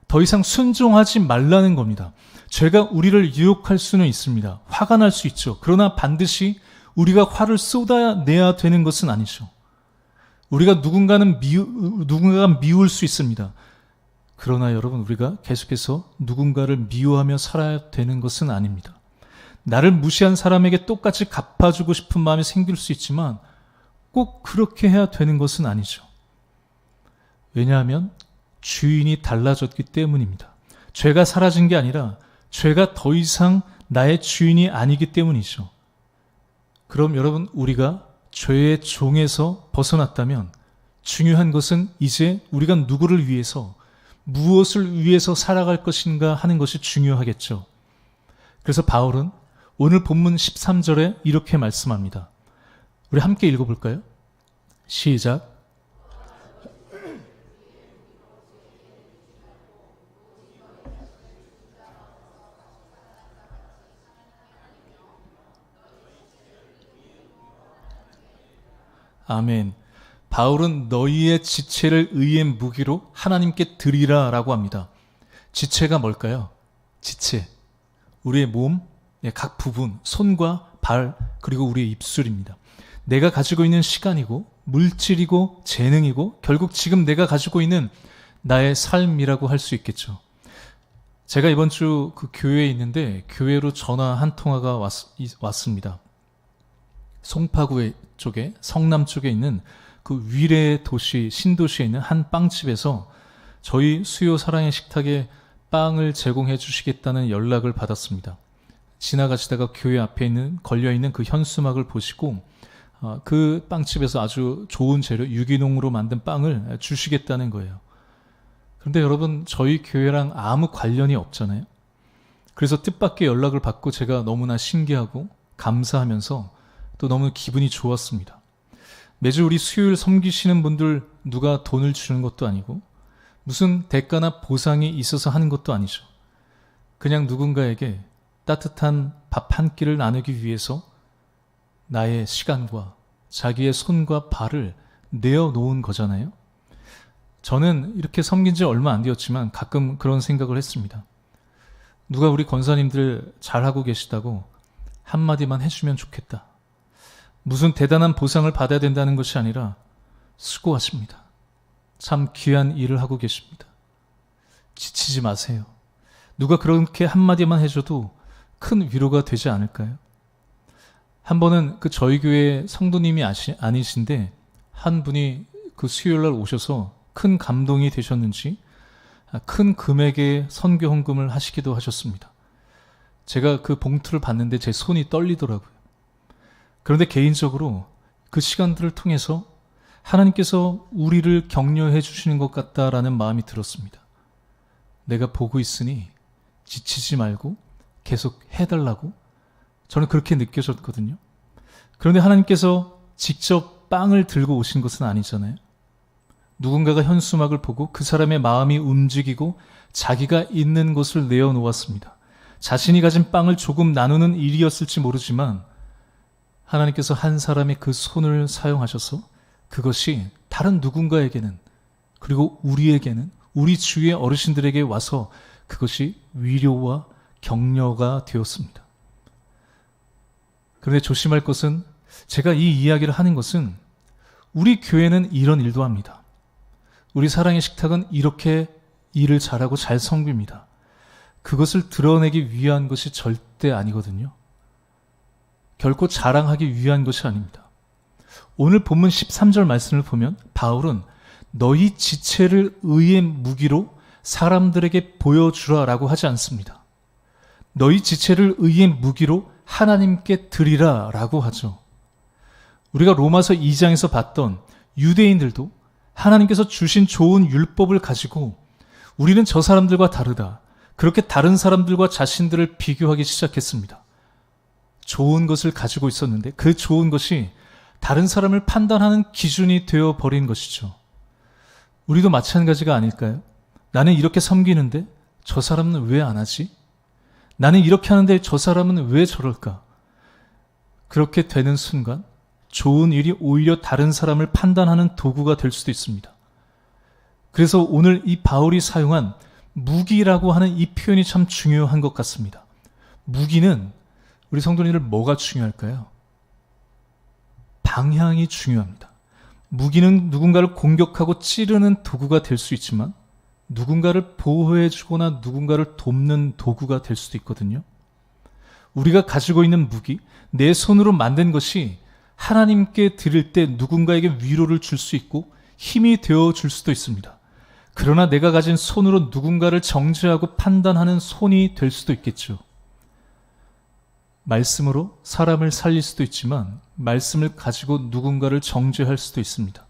더 이상 순종하지 말라는 겁니다. 죄가 우리를 유혹할 수는 있습니다. 화가 날 수 있죠. 그러나 반드시 우리가 화를 쏟아내야 되는 것은 아니죠. 우리가 누군가가 미울 수 있습니다. 그러나 여러분, 우리가 계속해서 누군가를 미워하며 살아야 되는 것은 아닙니다. 나를 무시한 사람에게 똑같이 갚아주고 싶은 마음이 생길 수 있지만 꼭 그렇게 해야 되는 것은 아니죠. 왜냐하면 주인이 달라졌기 때문입니다. 죄가 사라진 게 아니라 죄가 더 이상 나의 주인이 아니기 때문이죠. 그럼 여러분, 우리가 죄의 종에서 벗어났다면 중요한 것은 이제 우리가 누구를 위해서, 무엇을 위해서 살아갈 것인가 하는 것이 중요하겠죠. 그래서 바울은 오늘 본문 13절에 이렇게 말씀합니다. 우리 함께 읽어볼까요? 시작. 아멘. 바울은 너희의 지체를 의의 무기로 하나님께 드리라 라고 합니다. 지체가 뭘까요? 지체. 우리의 몸, 각 부분, 손과 발, 그리고 우리의 입술입니다. 내가 가지고 있는 시간이고, 물질이고, 재능이고, 결국 지금 내가 가지고 있는 나의 삶이라고 할 수 있겠죠. 제가 이번 주 그 교회에 있는데, 교회로 전화 한 통화가 왔습니다. 송파구 쪽에, 성남 쪽에 있는 그 위례 도시, 신도시에 있는 한 빵집에서 저희 수요 사랑의 식탁에 빵을 제공해 주시겠다는 연락을 받았습니다. 지나가시다가 교회 앞에 있는 걸려있는 그 현수막을 보시고 그 빵집에서 아주 좋은 재료, 유기농으로 만든 빵을 주시겠다는 거예요. 그런데 여러분, 저희 교회랑 아무 관련이 없잖아요. 그래서 뜻밖의 연락을 받고 제가 너무나 신기하고 감사하면서 또 너무 기분이 좋았습니다. 매주 우리 수요일 섬기시는 분들 누가 돈을 주는 것도 아니고 무슨 대가나 보상이 있어서 하는 것도 아니죠. 그냥 누군가에게 따뜻한 밥 한 끼를 나누기 위해서 나의 시간과 자기의 손과 발을 내어놓은 거잖아요. 저는 이렇게 섬긴 지 얼마 안 되었지만 가끔 그런 생각을 했습니다. 누가 우리 권사님들 잘하고 계시다고 한마디만 해주면 좋겠다. 무슨 대단한 보상을 받아야 된다는 것이 아니라 수고하십니다. 참 귀한 일을 하고 계십니다. 지치지 마세요. 누가 그렇게 한마디만 해줘도 큰 위로가 되지 않을까요? 한 번은 그 저희 교회 성도님이 아니신데 한 분이 그 수요일날 오셔서 큰 감동이 되셨는지 큰 금액의 선교 헌금을 하시기도 하셨습니다. 제가 그 봉투를 봤는데 제 손이 떨리더라고요. 그런데 개인적으로 그 시간들을 통해서 하나님께서 우리를 격려해 주시는 것 같다라는 마음이 들었습니다. 내가 보고 있으니 지치지 말고 계속 해달라고 저는 그렇게 느껴졌거든요. 그런데 하나님께서 직접 빵을 들고 오신 것은 아니잖아요. 누군가가 현수막을 보고 그 사람의 마음이 움직이고 자기가 있는 것을 내어놓았습니다. 자신이 가진 빵을 조금 나누는 일이었을지 모르지만 하나님께서 한 사람의 그 손을 사용하셔서 그것이 다른 누군가에게는, 그리고 우리에게는, 우리 주위의 어르신들에게 와서 그것이 위로와 격려가 되었습니다. 그런데 조심할 것은, 제가 이 이야기를 하는 것은 우리 교회는 이런 일도 합니다. 우리 사랑의 식탁은 이렇게 일을 잘하고 잘 섬깁니다. 그것을 드러내기 위한 것이 절대 아니거든요. 결코 자랑하기 위한 것이 아닙니다. 오늘 본문 13절 말씀을 보면 바울은 너희 지체를 의의 무기로 사람들에게 보여주라라고 하지 않습니다. 너희 지체를 의의 무기로 하나님께 드리라라고 하죠. 우리가 로마서 2장에서 봤던 유대인들도 하나님께서 주신 좋은 율법을 가지고 우리는 저 사람들과 다르다, 그렇게 다른 사람들과 자신들을 비교하기 시작했습니다. 좋은 것을 가지고 있었는데 그 좋은 것이 다른 사람을 판단하는 기준이 되어 버린 것이죠. 우리도 마찬가지가 아닐까요? 나는 이렇게 섬기는데 저 사람은 왜 안 하지? 나는 이렇게 하는데 저 사람은 왜 저럴까? 그렇게 되는 순간 좋은 일이 오히려 다른 사람을 판단하는 도구가 될 수도 있습니다. 그래서 오늘 이 바울이 사용한 무기라고 하는 이 표현이 참 중요한 것 같습니다. 무기는 우리 성도님들 뭐가 중요할까요? 방향이 중요합니다. 무기는 누군가를 공격하고 찌르는 도구가 될 수 있지만 누군가를 보호해주거나 누군가를 돕는 도구가 될 수도 있거든요. 우리가 가지고 있는 무기, 내 손으로 만든 것이 하나님께 드릴 때 누군가에게 위로를 줄 수 있고 힘이 되어 줄 수도 있습니다. 그러나 내가 가진 손으로 누군가를 정죄하고 판단하는 손이 될 수도 있겠죠. 말씀으로 사람을 살릴 수도 있지만 말씀을 가지고 누군가를 정죄할 수도 있습니다.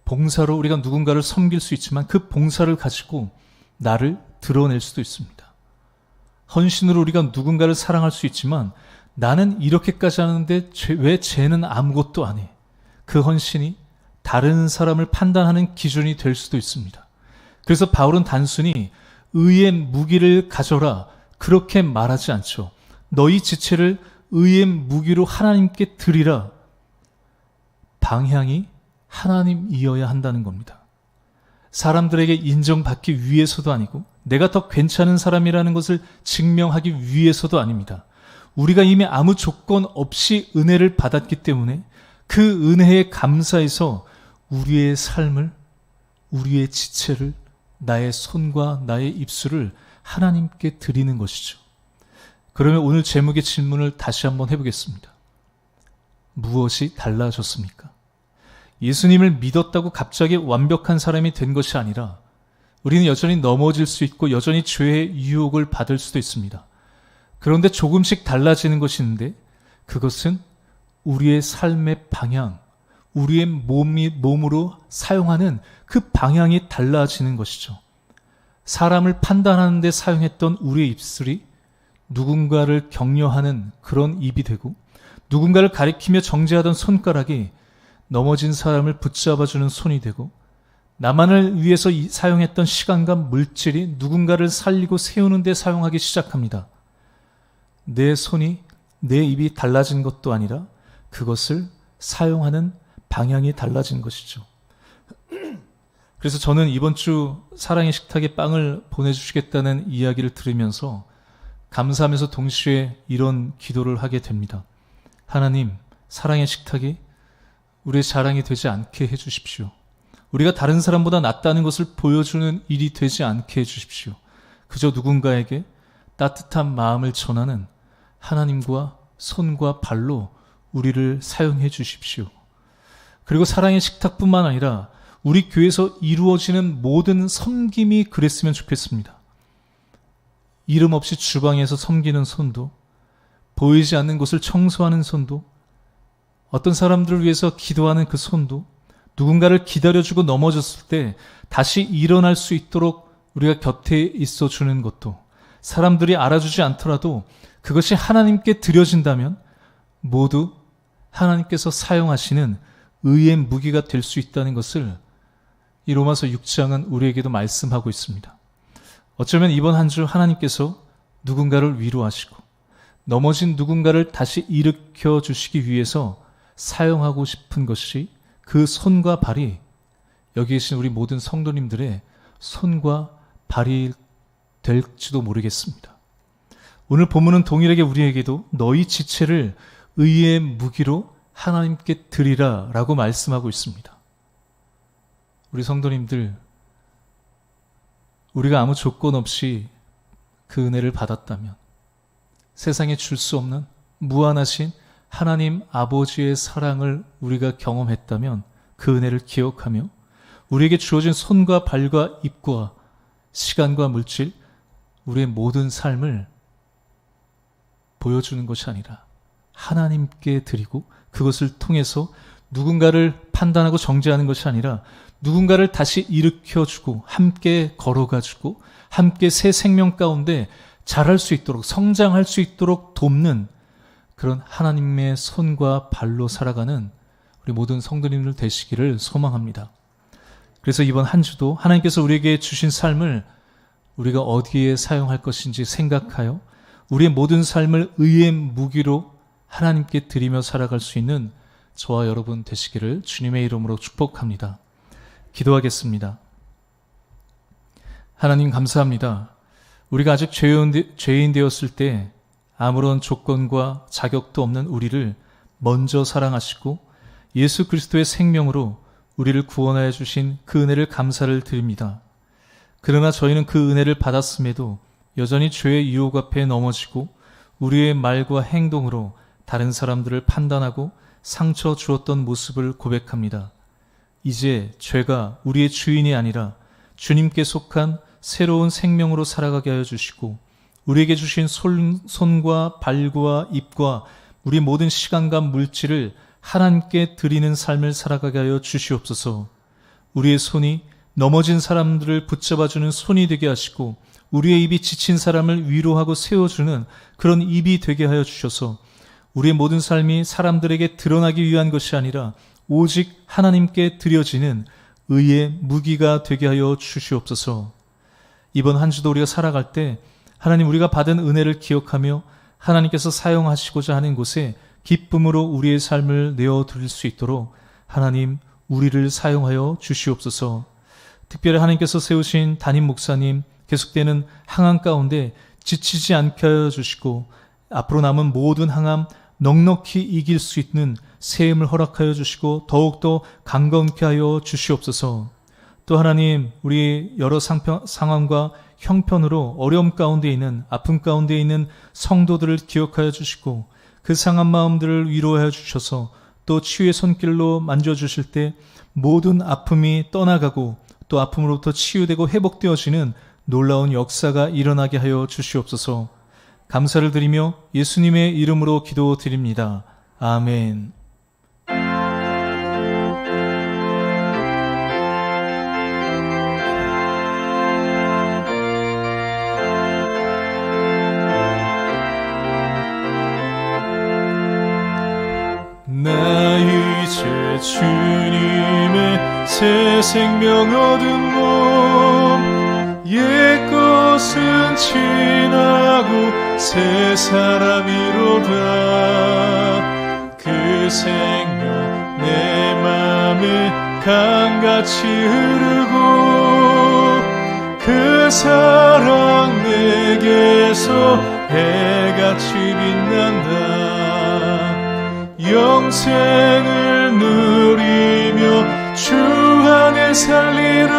봉사로 우리가 누군가를 섬길 수 있지만 그 봉사를 가지고 나를 드러낼 수도 있습니다. 헌신으로 우리가 누군가를 사랑할 수 있지만 나는 이렇게까지 하는데 왜 쟤는 아무것도 안 해? 그 헌신이 다른 사람을 판단하는 기준이 될 수도 있습니다. 그래서 바울은 단순히 의의 무기를 가져라 그렇게 말하지 않죠. 너희 지체를 의의 무기로 하나님께 드리라. 방향이 하나님이어야 한다는 겁니다. 사람들에게 인정받기 위해서도 아니고 내가 더 괜찮은 사람이라는 것을 증명하기 위해서도 아닙니다. 우리가 이미 아무 조건 없이 은혜를 받았기 때문에 그 은혜에 감사해서 우리의 삶을, 우리의 지체를, 나의 손과 나의 입술을 하나님께 드리는 것이죠. 그러면 오늘 제목의 질문을 다시 한번 해보겠습니다. 무엇이 달라졌습니까? 예수님을 믿었다고 갑자기 완벽한 사람이 된 것이 아니라 우리는 여전히 넘어질 수 있고 여전히 죄의 유혹을 받을 수도 있습니다. 그런데 조금씩 달라지는 것이 있는데 그것은 우리의 삶의 방향, 우리의 몸으로 사용하는 그 방향이 달라지는 것이죠. 사람을 판단하는 데 사용했던 우리의 입술이 누군가를 격려하는 그런 입이 되고 누군가를 가리키며 정죄하던 손가락이 넘어진 사람을 붙잡아주는 손이 되고 나만을 위해서 사용했던 시간과 물질이 누군가를 살리고 세우는 데 사용하기 시작합니다. 내 손이, 내 입이 달라진 것도 아니라 그것을 사용하는 방향이 달라진 것이죠. 그래서 저는 이번 주 사랑의 식탁에 빵을 보내주시겠다는 이야기를 들으면서 감사하면서 동시에 이런 기도를 하게 됩니다. 하나님, 사랑의 식탁이 우리의 자랑이 되지 않게 해주십시오. 우리가 다른 사람보다 낫다는 것을 보여주는 일이 되지 않게 해주십시오. 그저 누군가에게 따뜻한 마음을 전하는 하나님과 손과 발로 우리를 사용해 주십시오. 그리고 사랑의 식탁뿐만 아니라 우리 교회에서 이루어지는 모든 섬김이 그랬으면 좋겠습니다. 이름 없이 주방에서 섬기는 손도, 보이지 않는 곳을 청소하는 손도, 어떤 사람들을 위해서 기도하는 그 손도, 누군가를 기다려주고 넘어졌을 때 다시 일어날 수 있도록 우리가 곁에 있어주는 것도, 사람들이 알아주지 않더라도 그것이 하나님께 드려진다면 모두 하나님께서 사용하시는 의의 무기가 될 수 있다는 것을 이 로마서 6장은 우리에게도 말씀하고 있습니다. 어쩌면 이번 한 주 하나님께서 누군가를 위로하시고 넘어진 누군가를 다시 일으켜 주시기 위해서 사용하고 싶은 것이 그 손과 발이 여기 계신 우리 모든 성도님들의 손과 발이 될지도 모르겠습니다. 오늘 본문은 동일하게 우리에게도 너희 지체를 의의 무기로 하나님께 드리라 라고 말씀하고 있습니다. 우리 성도님들, 우리가 아무 조건 없이 그 은혜를 받았다면, 세상에 줄 수 없는 무한하신 하나님 아버지의 사랑을 우리가 경험했다면 그 은혜를 기억하며 우리에게 주어진 손과 발과 입과 시간과 물질, 우리의 모든 삶을 보여주는 것이 아니라 하나님께 드리고 그것을 통해서 누군가를 판단하고 정죄하는 것이 아니라 누군가를 다시 일으켜주고 함께 걸어가지고 함께 새 생명 가운데 자랄 수 있도록, 성장할 수 있도록 돕는 그런 하나님의 손과 발로 살아가는 우리 모든 성도님들 되시기를 소망합니다. 그래서 이번 한 주도 하나님께서 우리에게 주신 삶을 우리가 어디에 사용할 것인지 생각하여 우리의 모든 삶을 의의 무기로 하나님께 드리며 살아갈 수 있는 저와 여러분 되시기를 주님의 이름으로 축복합니다. 기도하겠습니다. 하나님 감사합니다. 우리가 아직 죄인 되었을 때 아무런 조건과 자격도 없는 우리를 먼저 사랑하시고 예수 그리스도의 생명으로 우리를 구원하여 주신 그 은혜를 감사를 드립니다. 그러나 저희는 그 은혜를 받았음에도 여전히 죄의 유혹 앞에 넘어지고 우리의 말과 행동으로 다른 사람들을 판단하고 상처 주었던 모습을 고백합니다. 이제 죄가 우리의 주인이 아니라 주님께 속한 새로운 생명으로 살아가게 하여 주시고 우리에게 주신 손과 발과 입과 우리 모든 시간과 물질을 하나님께 드리는 삶을 살아가게 하여 주시옵소서. 우리의 손이 넘어진 사람들을 붙잡아주는 손이 되게 하시고 우리의 입이 지친 사람을 위로하고 세워주는 그런 입이 되게 하여 주셔서 우리의 모든 삶이 사람들에게 드러나기 위한 것이 아니라 오직 하나님께 드려지는 의의 무기가 되게 하여 주시옵소서. 이번 한 주도 우리가 살아갈 때 하나님 우리가 받은 은혜를 기억하며 하나님께서 사용하시고자 하는 곳에 기쁨으로 우리의 삶을 내어드릴 수 있도록 하나님 우리를 사용하여 주시옵소서. 특별히 하나님께서 세우신 담임 목사님 계속되는 항암 가운데 지치지 않게 하여 주시고 앞으로 남은 모든 항암 넉넉히 이길 수 있는 세임을 허락하여 주시고 더욱더 강건케 하여 주시옵소서. 또 하나님 우리 여러 상황과 형편으로 어려움 가운데 있는 아픔 가운데 있는 성도들을 기억하여 주시고 그 상한 마음들을 위로하여 주셔서 또 치유의 손길로 만져주실 때 모든 아픔이 떠나가고 또 아픔으로부터 치유되고 회복되어지는 놀라운 역사가 일어나게 하여 주시옵소서. 감사를 드리며 예수님의 이름으로 기도드립니다. 아멘. 나 이제 주님의 새 생명 얻은 몸 옛것은 지나고 새 사람이로다. 그 생명 내 맘에 강같이 흐르고 그 사랑 내게서 해같이 빛난다. 영생을 누리며 주 안에 살리라.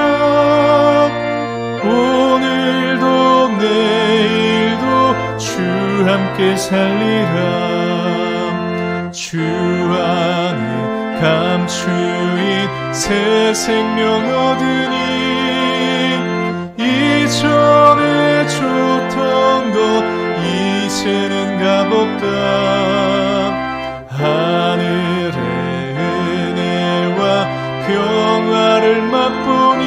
오늘도 내일도 주 함께 살리라. 주 안에 감추인 새 생명 얻으니 이전에 줬던 것 이제는 값없다. 하늘의 은혜와 평화를 맛보니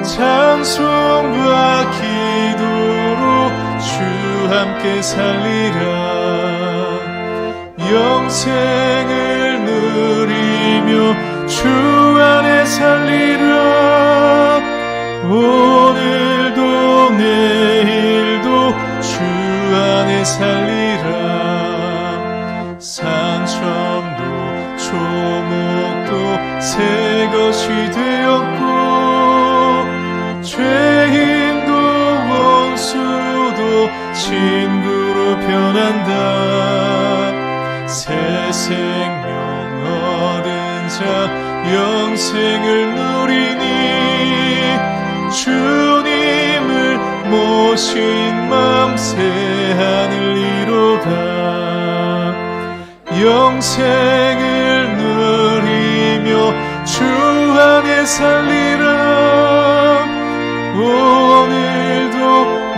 찬송과 기도로 주 함께 살리라. 영생을 누리며 주 안에 살리라. 오늘도 내일도 주 안에 살리라. 산천도 초목도 새 것이 되었고 죄인도 원수도 친구로 변한다. 새 생명 얻은 자 영생을 누리니 주님을 모신 맘 새하늘 이로다. 영생을 누리며 주 안에 살리라. 오늘도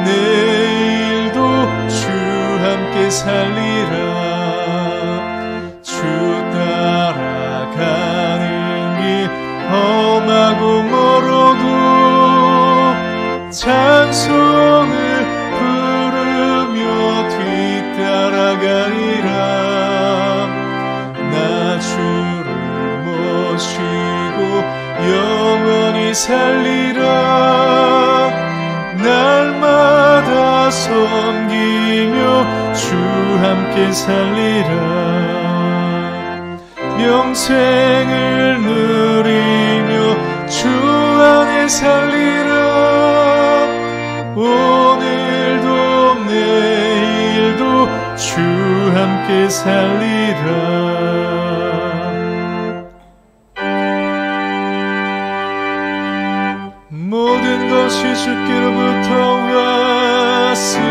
내일도 주 함께 살리라. 주 따라가는 길 험하고 멀어도 찬송을 부르며 뒤따라가 살리라. 날마다 섬기며 주 함께 살리라. 영생을 누리며 주 안에 살리라. 오늘도 내일도 주 함께 살리라. 모든 것이 주께로부터 왔으니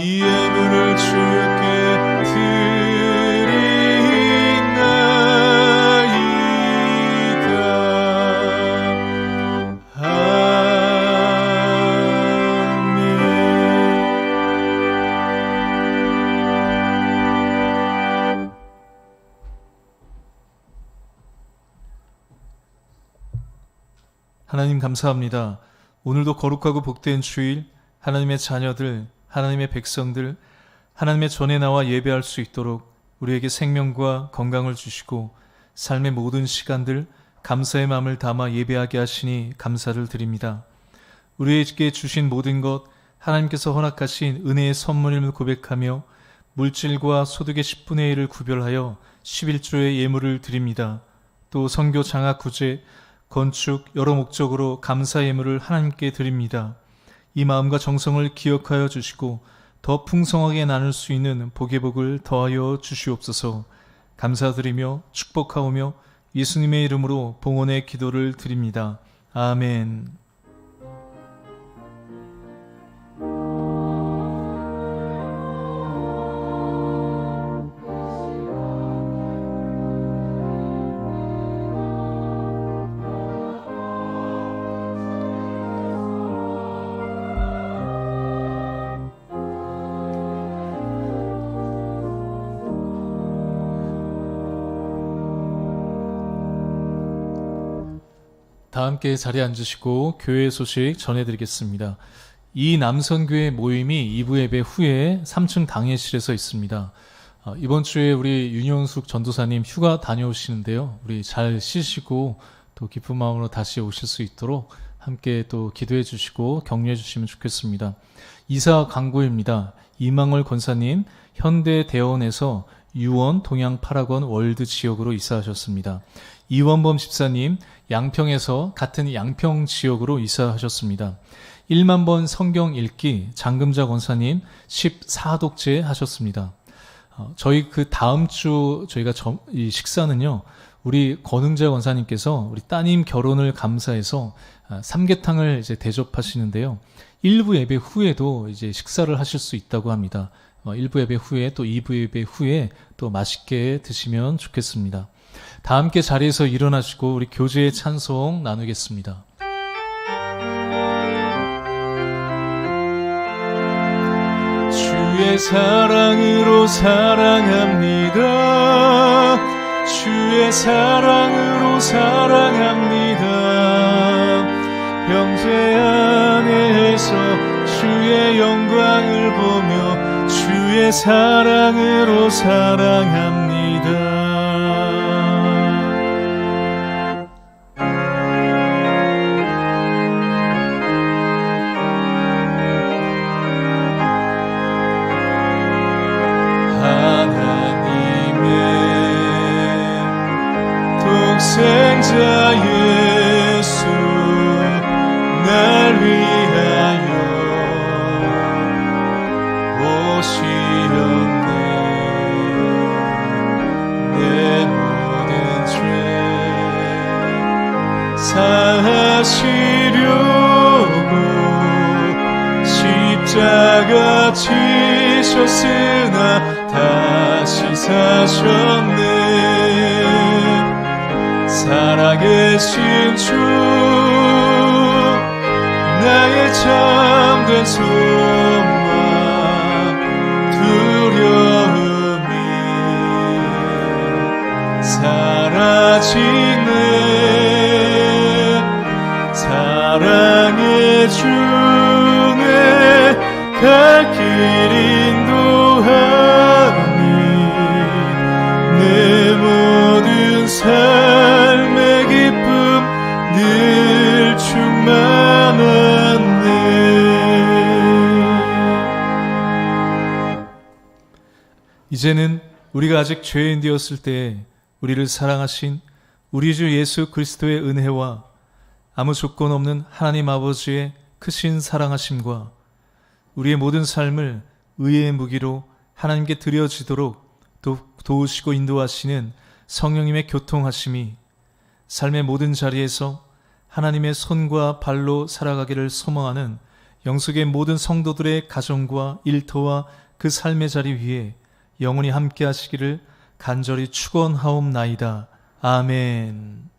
이 예물을 주께 드리나이다. 아멘. 하나님 감사합니다. 오늘도 거룩하고 복된 주일, 하나님의 자녀들, 하나님의 백성들, 하나님의 전에 나와 예배할 수 있도록 우리에게 생명과 건강을 주시고 삶의 모든 시간들 감사의 마음을 담아 예배하게 하시니 감사를 드립니다. 우리에게 주신 모든 것 하나님께서 허락하신 은혜의 선물임을 고백하며 물질과 소득의 10분의 1을 구별하여 11조의 예물을 드립니다. 또 선교 장학 구제, 건축 여러 목적으로 감사 예물을 하나님께 드립니다. 이 마음과 정성을 기억하여 주시고 더 풍성하게 나눌 수 있는 복의 복을 더하여 주시옵소서. 감사드리며 축복하오며 예수님의 이름으로 봉헌의 기도를 드립니다. 아멘. 다 함께 자리에 앉으시고 교회 소식 전해드리겠습니다. 이 남선교회 모임이 2부 예배 후에 3층 당회실에서 있습니다. 이번 주에 우리 윤영숙 전도사님 휴가 다녀오시는데요. 우리 잘 쉬시고 또 기쁜 마음으로 다시 오실 수 있도록 함께 또 기도해 주시고 격려해 주시면 좋겠습니다. 이사 광고입니다. 이망월 권사님 현대대원에서 유원 동양 8학원 월드 지역으로 이사하셨습니다. 이원범 집사님 양평에서 같은 양평 지역으로 이사하셨습니다. 1만 번 성경 읽기 장금자 권사님 14독째 하셨습니다. 저희 그 다음 주 저희가 이 식사는요, 우리 권흥자 권사님께서 우리 따님 결혼을 감사해서 삼계탕을 이제 대접하시는데요. 1부 예배 후에도 이제 식사를 하실 수 있다고 합니다. 1부 예배 후에 또 2부 예배 후에 또 맛있게 드시면 좋겠습니다. 다 함께 자리에서 일어나시고 우리 교제의 찬송 나누겠습니다. 주의 사랑으로 사랑합니다. 주의 사랑으로 사랑합니다. 형제 안에서 주의 영광을 보며 주의 사랑으로 사랑합니다. 독생자 예수 날 위하여 오시었네. 내 모든 죄 사하시려고 십자가 지셨으나 다시 사셨네. 살아계신 주 나의 참된 소망 두려움이 사라지네. 사랑의 주네 갈 길 인도하니 내 모든 삶의 길 이제는 우리가 아직 죄인 되었을 때에 우리를 사랑하신 우리 주 예수 그리스도의 은혜와 아무 조건 없는 하나님 아버지의 크신 사랑하심과 우리의 모든 삶을 의의 무기로 하나님께 드려지도록 도우시고 인도하시는 성령님의 교통하심이 삶의 모든 자리에서 하나님의 손과 발로 살아가기를 소망하는 영숙의 모든 성도들의 가정과 일터와 그 삶의 자리 위에 영원히 함께 하시기를 간절히 축원하옵나이다. 아멘.